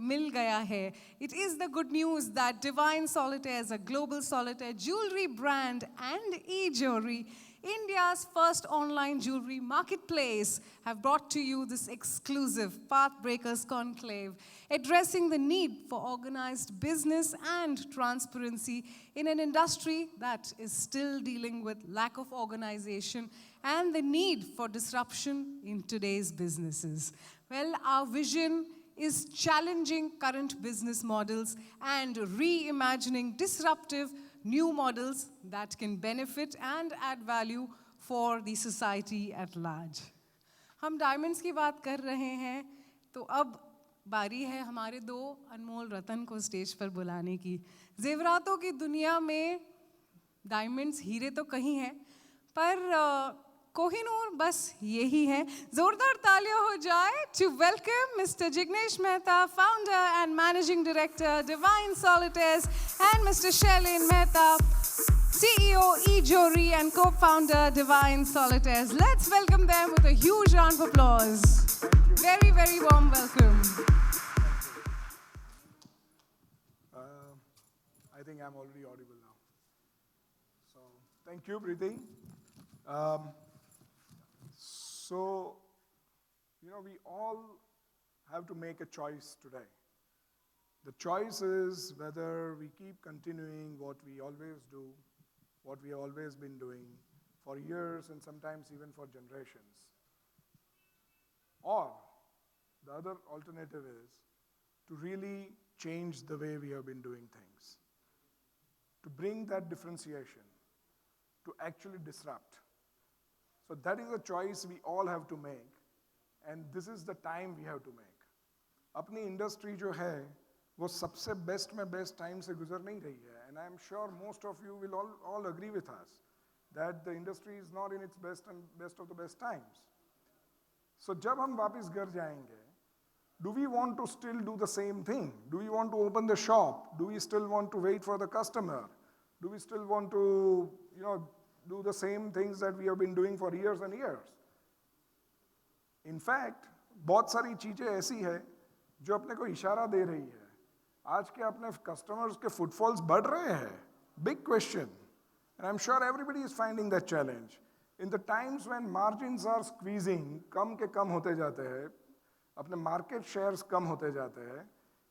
मिल गया है. It is the good news that Divine Solitaires, a global solitaire jewelry brand and eJohri, India's first online jewelry marketplace, have brought to you this exclusive Pathbreakers Conclave, addressing the need for organized business and transparency in an industry that is still dealing with lack of organization and the need for disruption in today's businesses. Well, our vision is challenging current business models and reimagining disruptive new models that can benefit and add value for the society at large. हम diamonds की बात कर रहे हैं, तो अब बारी है हमारे दो अनमोल रतन को स्टेज पर बुलाने की. जेवरातों की दुनिया में डायमंड्स, हीरे तो कहीं हैं, पर कोहिनूर बस यही है. जोरदार तालियां हो जाए to welcome Mr. Jignesh Mehta, founder and managing director, Divine Solitaires, and Mr. Shailen Mehta, CEO eJohri and co-founder Divine Solitaires. Let's welcome them with a huge round of applause. Very, very warm welcome. I think I'm already audible now. So, thank you, Preeti. So, we all have to make a choice today. The choice is whether we keep continuing what we always do, what we have always been doing for years and sometimes even for generations. Or the other alternative is to really change the way we have been doing things, to bring that differentiation, to actually disrupt. So that is a choice we all have to make, and this is the time we have to make. अपनी industry जो है, वो सबसे best में best time से गुजर नहीं रही है, and I'm sure most of you will all agree with us that the industry is not in its best and best of the best times. So जब हम वापस घर जाएंगे, do we want to still do the same thing? Do we want to open the shop? Do we still want to wait for the customer? Do we still want to, do the same things that we have been doing for years and years? In fact, बहुत सारी चीजें ऐसी है जो अपने को इशारा दे रही है. आज के अपने customers के footfalls बढ़ रहे हैं. Big question. And I'm sure everybody is finding that challenge. In the times when margins are squeezing, कम के कम होते जाते हैं, अपने market shares कम होते जाते हैं.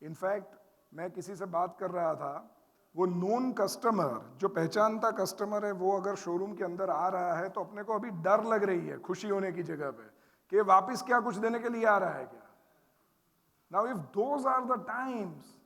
In fact, मैं किसी से बात कर रहा था, वो नोन कस्टमर, जो पहचानता कस्टमर है, वो अगर शोरूम के अंदर आ रहा है तो अपने को अभी डर लग रही है खुशी होने की जगह पे कि वापस क्या कुछ देने के लिए आ रहा है क्या. Now if those are the times,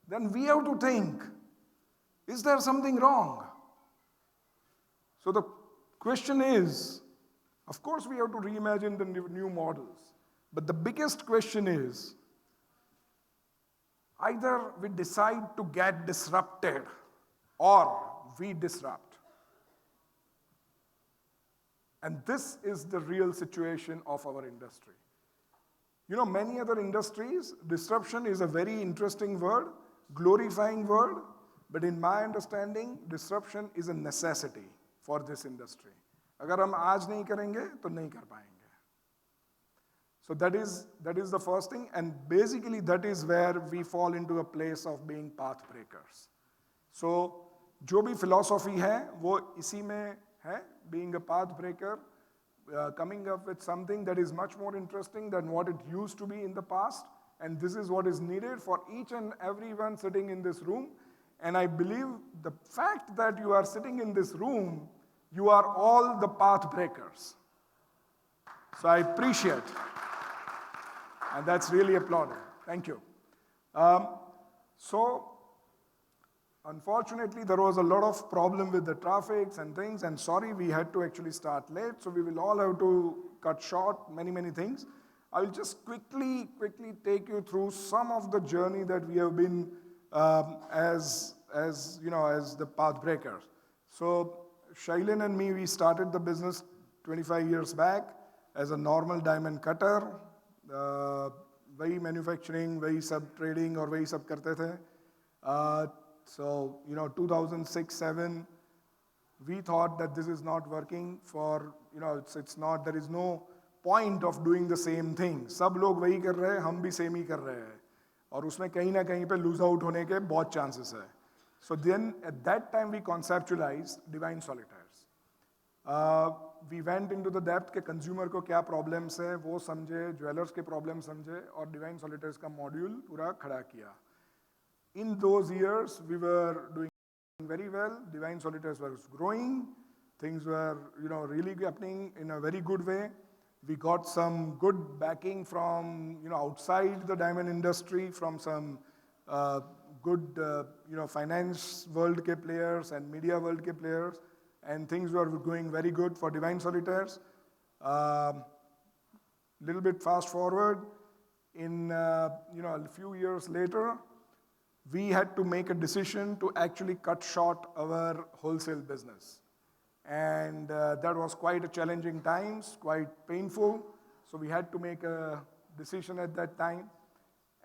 then we have to think, is there something wrong? So the question is, of course we have to reimagine the new models, but the biggest question is, either we decide to get disrupted or we disrupt. And this is the real situation of our industry. Many other industries, disruption is a very interesting word, glorifying word, but in my understanding, disruption is a necessity for this industry. अगर हम आज नहीं करेंगे तो नहीं कर पाएंगे. So that is the first thing, and basically that is where we fall into a place of being path breakers. So जो भी philosophy है वो इसी में है, being a path breaker, coming up with something that is much more interesting than what it used to be in the past, and this is what is needed for each and everyone sitting in this room. And I believe the fact that you are sitting in this room, you are all the path breakers. So I appreciate. And that's really applauded. Thank you. So, unfortunately, there was a lot of problem with the traffics and things, and sorry, we had to actually start late, so we will all have to cut short many things. I will just quickly take you through some of the journey that we have been as the path breakers. So, Shailen and me, we started the business 25 years back as a normal diamond cutter. वही manufacturing, वही सब trading और वही सब करते थे. So 2006-07, we thought that this is not working for, it's not, there is no point of doing the same thing. सब लोग वही कर रहे हैं, हम भी सेम ही कर रहे हैं. और उसमें कहीं ना कहीं पे लूज आउट होने के बहुत चांसेस है. So then at that time we conceptualized Divine Solitaires. We went into the depth के consumer को क्या problems है वो समझे, ज्वेलर्स के problems समझे और Divine Solitaires का मॉड्यूल पूरा खड़ा किया. In those years we were doing very well. Divine Solitaires was growing. Things were, really happening in a very good way. We got some good backing from, outside the diamond industry, from some good, finance world ke players and media world ke players, and things were going very good for Divine Solitaires. Little bit fast forward, in, a few years later, we had to make a decision to actually cut short our wholesale business. And that was quite a challenging times, quite painful. So we had to make a decision at that time.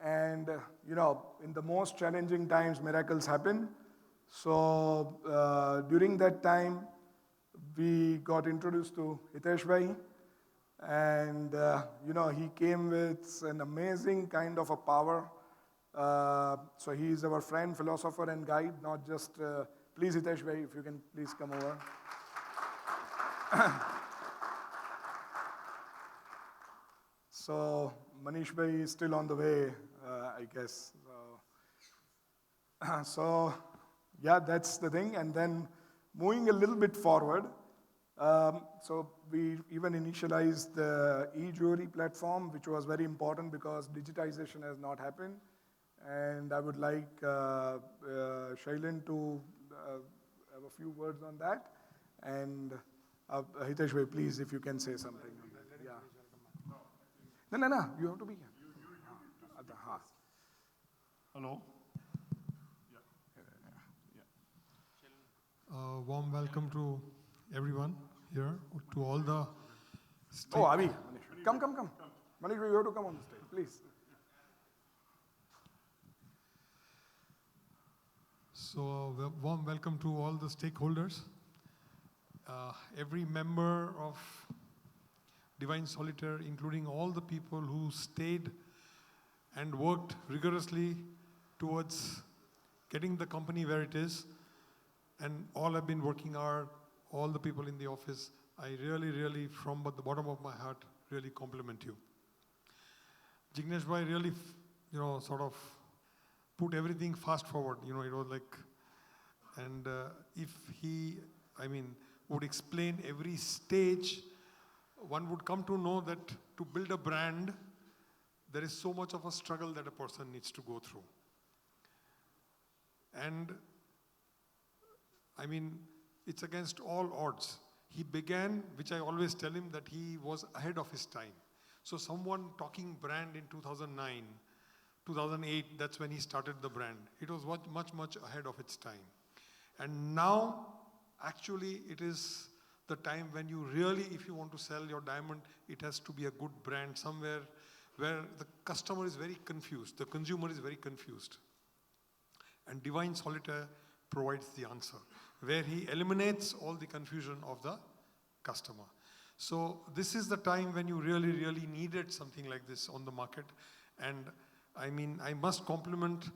And, in the most challenging times, miracles happen. So during that time, we got introduced to Hitesh bhai. And, he came with an amazing kind of a power. So he is our friend, philosopher and guide, not just, please Hitesh bhai, if you can please come over. So Manish bhai is still on the way, I guess. So yeah, that's the thing. And then moving a little bit forward, so we even initialized the eJohri platform, which was very important because digitization has not happened. And I would like Shailen to have a few words on that. And Hitesh bhai, please, if you can say something on that. Yeah. No, you have to be here. Hello. Warm welcome to everyone here, to all the Oh, Avi, Manish. Come. Manish, you have to come on the stage, please. So, warm welcome to all the stakeholders. Every member of Divine Solitaire, including all the people who stayed and worked rigorously towards getting the company where it is, and all have been working hard, all the people in the office. I really, from the bottom of my heart, really compliment you. Jignesh bhai really, sort of put everything fast forward. It was like, and if he, would explain every stage, one would come to know that to build a brand, there is so much of a struggle that a person needs to go through. And it's against all odds. He began, which I always tell him, that he was ahead of his time. So someone talking brand in 2009, 2008, that's when he started the brand. It was much ahead of its time. And now, actually, it is the time when you really, if you want to sell your diamond, it has to be a good brand somewhere where the customer is very confused, the consumer is very confused. And Divine Solitaire provides the answer, where he eliminates all the confusion of the customer. So this is the time when you really needed something like this on the market. And I must compliment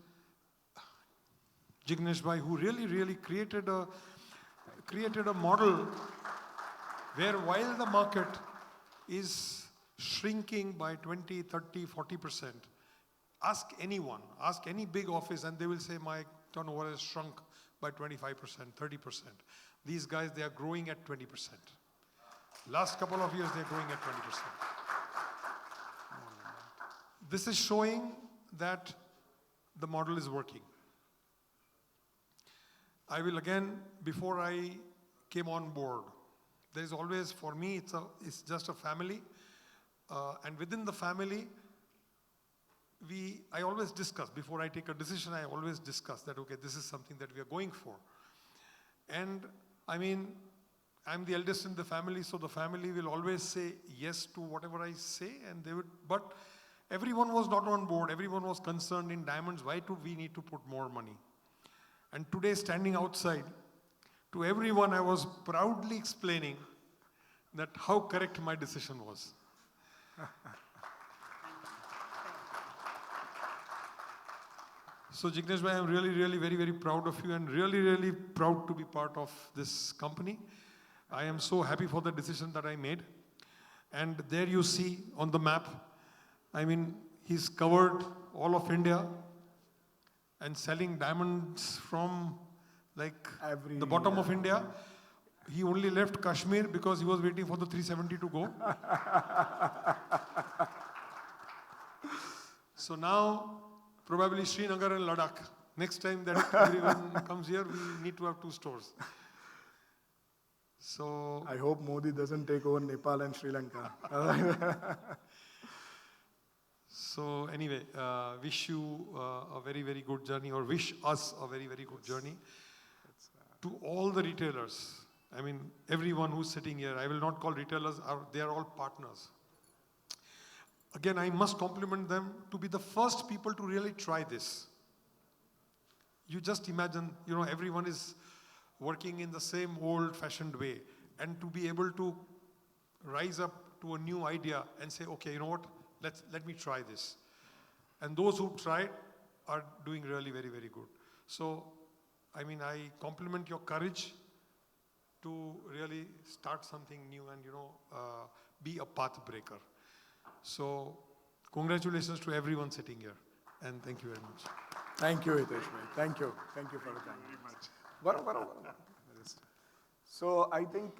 Jignesh bhai, who really created a model where while the market is shrinking by 20, 30, 40%, ask anyone, ask any big office, and they will say my turnover has shrunk by 25%, 30%. These guys, they are growing at 20%. Last couple of years, they're growing at 20%. This is showing that the model is working. I will again, before I came on board, there is always, for me, it's just a family. And within the family, I always discuss, before I take a decision, I always discuss that, okay, this is something that we are going for. And I'm the eldest in the family, so the family will always say yes to whatever I say, and they would, but everyone was not on board, everyone was concerned in diamonds, why do we need to put more money? And today, standing outside, to everyone I was proudly explaining that how correct my decision was. So Jignesh bhai, I'm really, really very, very proud of you and really, really proud to be part of this company. I am so happy for the decision that I made. And there you see on the map, I mean, he's covered all of India and selling diamonds from like the bottom of India. He only left Kashmir because he was waiting for the 370 to go. So now, probably Srinagar and Ladakh. Next time that everyone comes here, we need to have 2 stores. So I hope Modi doesn't take over Nepal and Sri Lanka. So anyway, wish you a very, very good journey, or wish us a very, very good journey. To all the retailers, I mean, everyone who's sitting here, I will not call retailers, they are all partners. Again, I must compliment them to be the first people to really try this. You just imagine, you know, everyone is working in the same old-fashioned way, and to be able to rise up to a new idea and say, okay, you know what, let me try this. And those who tried are doing really very, very good. So, I mean, I compliment your courage to really start something new and, you know, be a path breaker. So, congratulations to everyone sitting here, and thank you very much. Thank you, Hitesh. Thank you. Thank you for the time. Very much. So I think,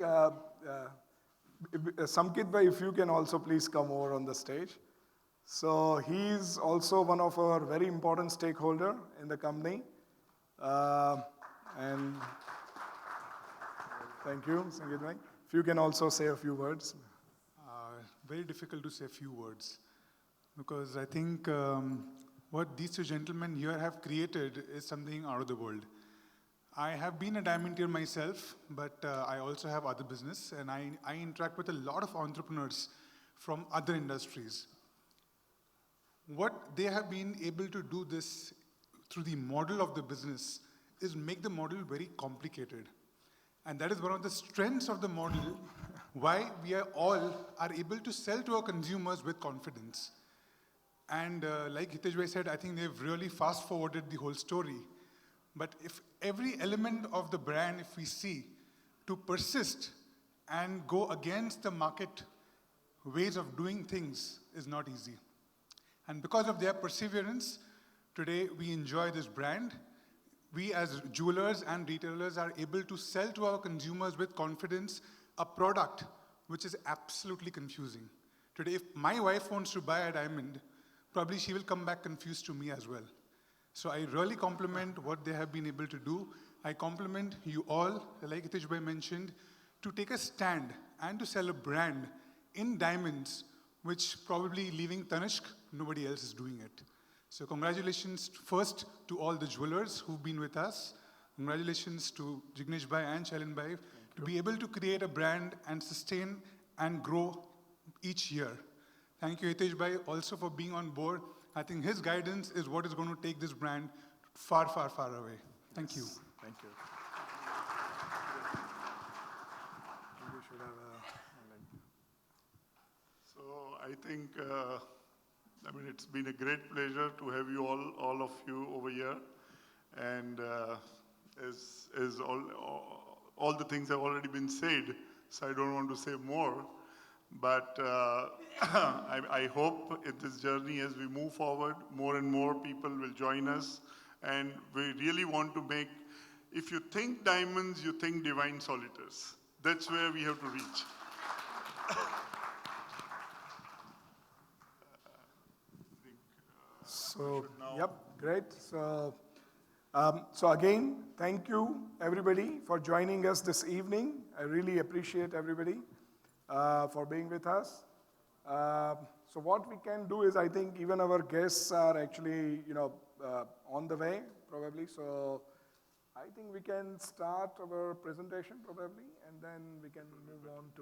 Samkit, if you can also please come over on the stage. So he's also one of our very important stakeholder in the company. And thank you, Samkit. If you can also say a few words. Very difficult to say a few words, because I think what these 2 gentlemen here have created is something out of the world. I have been a diamantier myself, but I also have other business, and I interact with a lot of entrepreneurs from other industries. What they have been able to do this through the model of the business is make the model very complicated. And that is one of the strengths of the model, why we are all able to sell to our consumers with confidence. And like Hitesh bhai said, I think they've really fast-forwarded the whole story. But if every element of the brand, if we see, to persist and go against the market ways of doing things is not easy. And because of their perseverance, today we enjoy this brand. We as jewelers and retailers are able to sell to our consumers with confidence a product which is absolutely confusing. Today, if my wife wants to buy a diamond, probably she will come back confused to me as well. So I really compliment what they have been able to do. I compliment you all, like Hitesh bhai mentioned, to take a stand and to sell a brand in diamonds, which probably leaving Tanishq, nobody else is doing it. So congratulations first to all the jewelers who've been with us. Congratulations to Jignesh bhai and Shailen bhai to be able to create a brand and sustain and grow each year. Thank you, Hitesh bhai, also for being on board. I think his guidance is what is going to take this brand far, far, far away. Thank you. Thank you. We should have So I think, I mean, it's been a great pleasure to have you all of you over here. And as all the things have already been said, so I don't want to say more. But I hope in this journey, as we move forward, more and more people will join us. And we really want to make, if you think diamonds, you think divine solitaires. That's where we have to reach. So, yep, great. So again, thank you everybody for joining us this evening. I really appreciate everybody for being with us. So what we can do is, I think even our guests are actually, on the way probably. So I think we can start our presentation probably, and then we can move on to